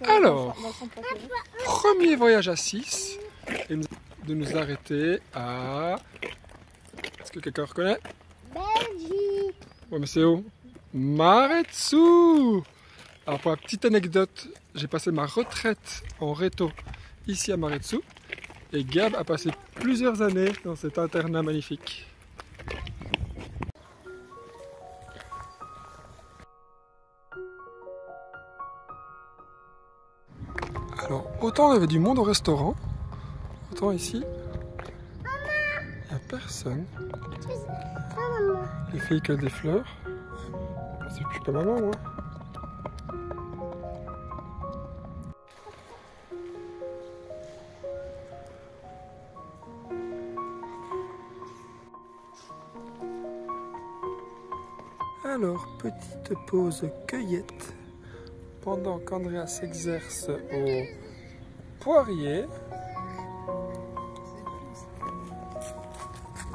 Alors, premier voyage à 6 et de nous arrêter à... Est-ce que quelqu'un reconnaît? Belgique. Ouais, mais c'est où? Maretsu. Alors pour la petite anecdote, j'ai passé ma retraite en réto ici à Maretsu et Gab a passé plusieurs années dans cet internat magnifique. Alors autant il y avait du monde au restaurant, autant ici il n'y a personne. Les filles que des fleurs. C'est plus pas maman moi. Alors, petite pause cueillette pendant qu'Andrea s'exerce au poirier.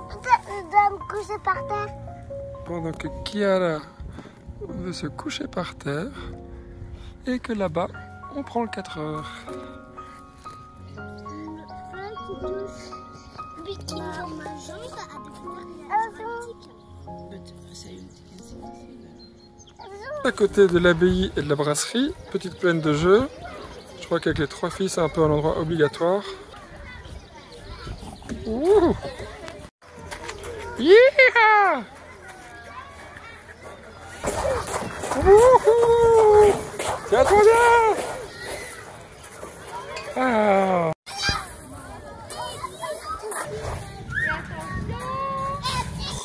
Je dois me coucher par terre. Pendant que Kiara veut se coucher par terre et que là-bas, on prend le 4 heures. À côté de l'abbaye et de la brasserie, petite plaine de jeu. Je crois qu'avec les 3 filles, c'est un peu un endroit obligatoire. Ouh! Yeah! Wouhou! Tiens toi bien! Ah!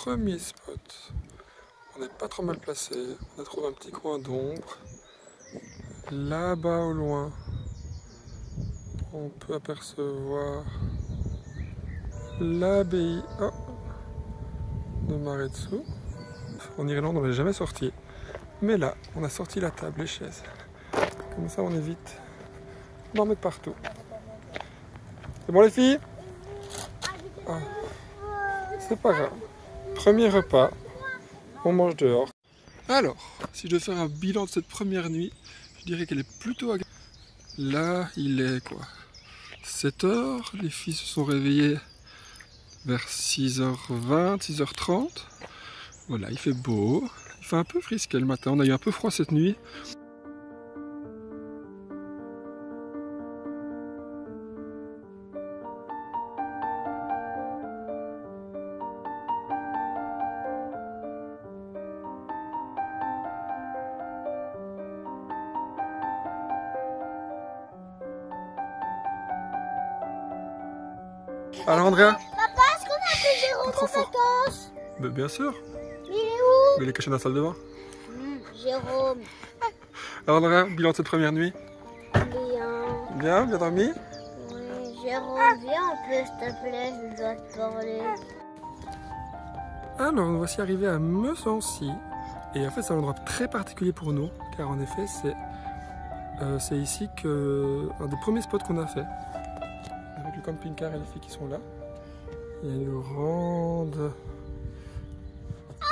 Premier spot. On n'est pas trop mal placé. On a trouvé un petit coin d'ombre. Là-bas au loin, on peut apercevoir l'abbaye de Maretsu. En Irlande, on n'est jamais sorti. Mais là, on a sorti la table, les chaises. Comme ça, on évite d'en mettre partout. C'est bon les filles? Ah. C'est pas grave. Premier repas, on mange dehors. Alors, si je devais faire un bilan de cette première nuit, je dirais qu'elle est plutôt agréable. Là, il est quoi? 7 h, les filles se sont réveillées vers 6h20, 6h30. Voilà, il fait beau. Il fait un peu frisquet le matin. On a eu un peu froid cette nuit. Alors Andrea? Papa, est-ce qu'on a fait Jérôme en vacances? Bien sûr. Il est où? Il est caché dans la salle de bain. Jérôme. Alors Andrea, bilan de cette première nuit? Bien. Bien, bien dormi? Oui, Jérôme, viens un peu s'il te plaît, je dois te parler. Alors, nous voici arrivés à Mesancy. Et en fait, c'est un endroit très particulier pour nous, car en effet, c'est ici un des premiers spots qu'on a fait. Avec le camping-car et les filles qui sont là. Il y a une grande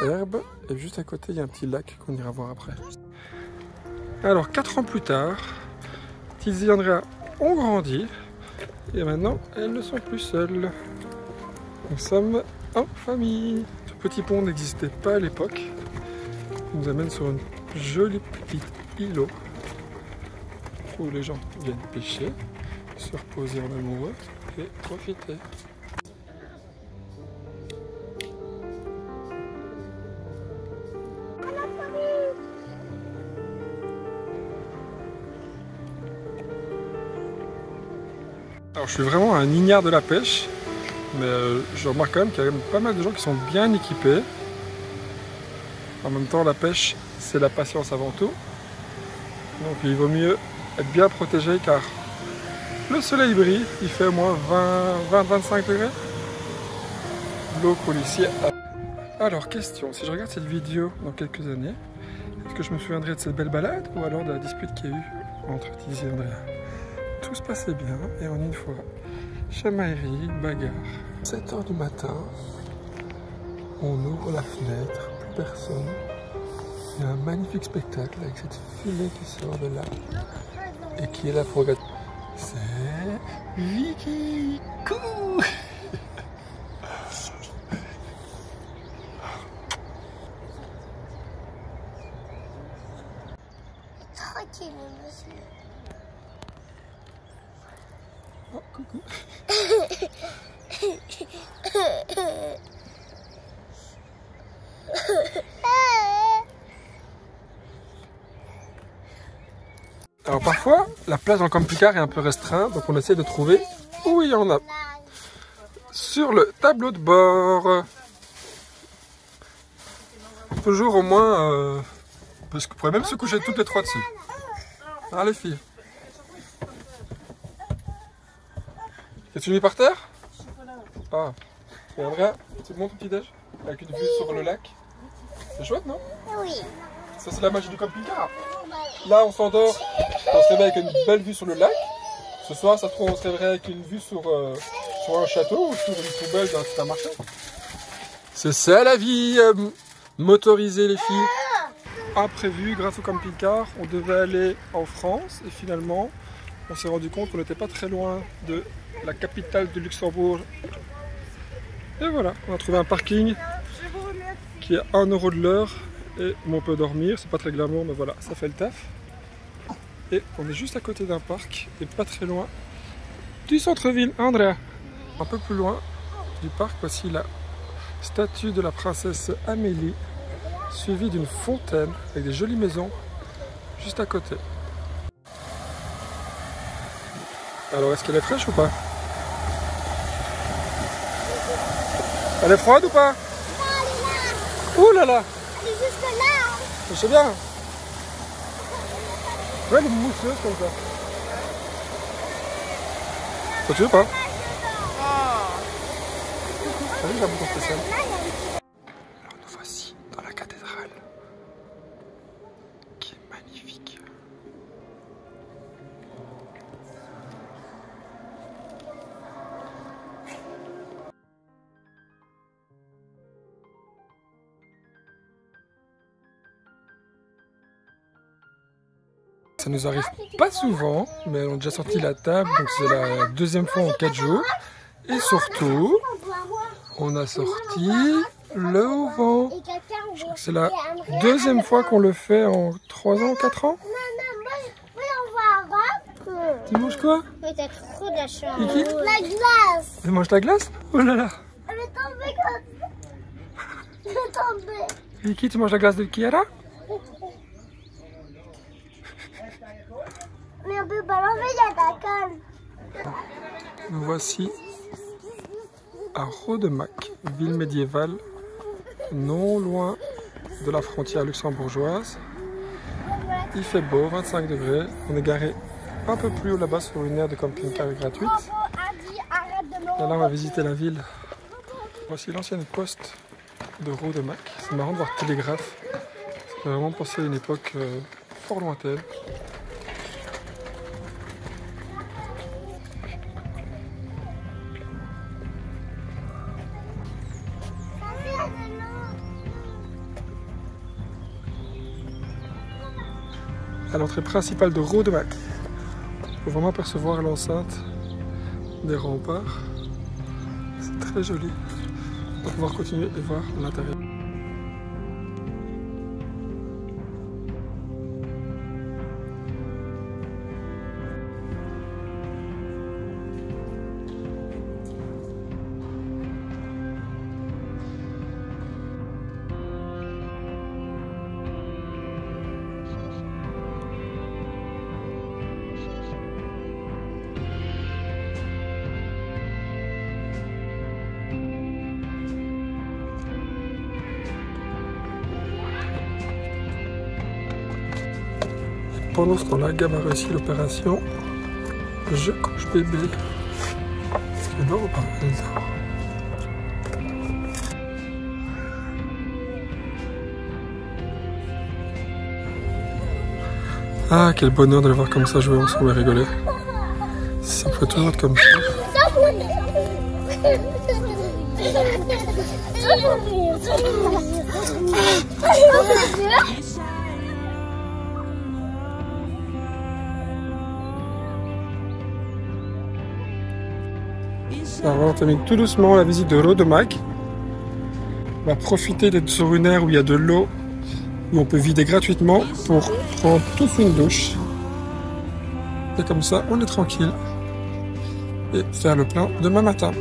herbe, et juste à côté, il y a un petit lac qu'on ira voir après. Alors, 4 ans plus tard, Tizi et Andrea ont grandi, et maintenant, elles ne sont plus seules. Nous sommes en famille. Ce petit pont n'existait pas à l'époque. Il nous amène sur une jolie petite îlot où les gens viennent pêcher, se reposer en amoureux et profiter. Alors je suis vraiment un ignare de la pêche, mais je remarque quand même qu'il y a pas mal de gens qui sont bien équipés. En même temps, la pêche, c'est la patience avant tout. Donc il vaut mieux être bien protégé car le soleil brille, il fait au moins 20-25 degrés. L'eau coule ici. Alors question, si je regarde cette vidéo dans quelques années, est-ce que je me souviendrai de cette belle balade ou alors de la dispute qu'il y a eu entre Tizi et Andrea? Tout se passait bien et en une fois, chamaillerie, bagarre. 7 h du matin, on ouvre la fenêtre, plus personne. Il y a un magnifique spectacle avec cette fumée qui sort de là. Et qui est là pour regarder? C'est Vicky. Coucou. Tranquille, monsieur. Oh, coucou. Alors parfois, la place dans le camping-car est un peu restreinte, donc on essaie de trouver où il y en a. Sur le tableau de bord. Toujours au moins... parce qu'on pourrait même se coucher toutes les trois dessus. Ah les filles. Qu'as-tu mis par terre? Ah. Et Andrea, tu te montres ton petit-déj? Avec une vue sur le lac. C'est chouette, non? Oui. Ça c'est la magie du camping-car. Là on s'endort, on se réveille avec une belle vue sur le lac. Ce soir ça se trouve on se réveille avec une vue sur un château ou sur une poubelle d'un supermarché. C'est ça la vie motorisée les filles. Imprévu, grâce au camping-car, on devait aller en France et finalement on s'est rendu compte qu'on n'était pas très loin de la capitale de Luxembourg. Et voilà, on a trouvé un parking qui est 1 € de l'heure et on peut dormir, c'est pas très glamour mais voilà, ça fait le taf. Et on est juste à côté d'un parc et pas très loin du centre-ville. Andrea, un peu plus loin du parc, voici la statue de la princesse Amélie, suivie d'une fontaine avec des jolies maisons juste à côté. Alors est-ce qu'elle est fraîche ou pas? Elle est froide ou pas? Non, elle est là. Ouh là là. Elle est jusque là. Je sais bien. Ouais, elle est mousseuse comme ça. Ça tu veux pas? T'as vu, j'ai un bouton spécial. Alors nous voici dans la cathédrale, qui est magnifique. Ça nous arrive pas souvent, mais on a déjà sorti la table, donc c'est la deuxième fois en 4 jours. Et surtout, on a sorti le auvent. Je crois que c'est la deuxième fois qu'on le fait en 3 ans, 4 ans. Moi, on voit un robe. Tu manges quoi? Mais t'as trop de la chance. Vicky? La glace. Tu manges ta glace? Oh là là. Elle est tombée comme ça. Elle est tombée. Vicky, tu manges la glace de Kiara? Mais on peut pas l'enlever, il y a de la colle. Nous voici à Rodemack, ville médiévale, non loin de la frontière luxembourgeoise. Il fait beau, 25 degrés. On est garé un peu plus haut là-bas sur une aire de camping-car gratuite. Et là, on va visiter la ville. Voici l'ancienne poste de Rodemack. C'est marrant de voir télégraphe. Ça fait vraiment penser à une époque fort lointaine. À l'entrée principale de Rodemack. On peut vraiment apercevoir l'enceinte des remparts. C'est très joli. On va pouvoir continuer et voir l'intérieur. Pendant ce temps-là, Gab a réussi l'opération Je couche bébé. Est-ce qu'elle dort ou pas? Elle dort. Ah, quel bonheur de le voir comme ça jouer ensemble et rigoler. Ça peut toujours être comme ça. Alors, on termine tout doucement la visite de l'eau de Mac. On va profiter d'être sur une aire où il y a de l'eau, où on peut vider gratuitement pour prendre tous une douche. Et comme ça, on est tranquille. Et faire le plein demain matin.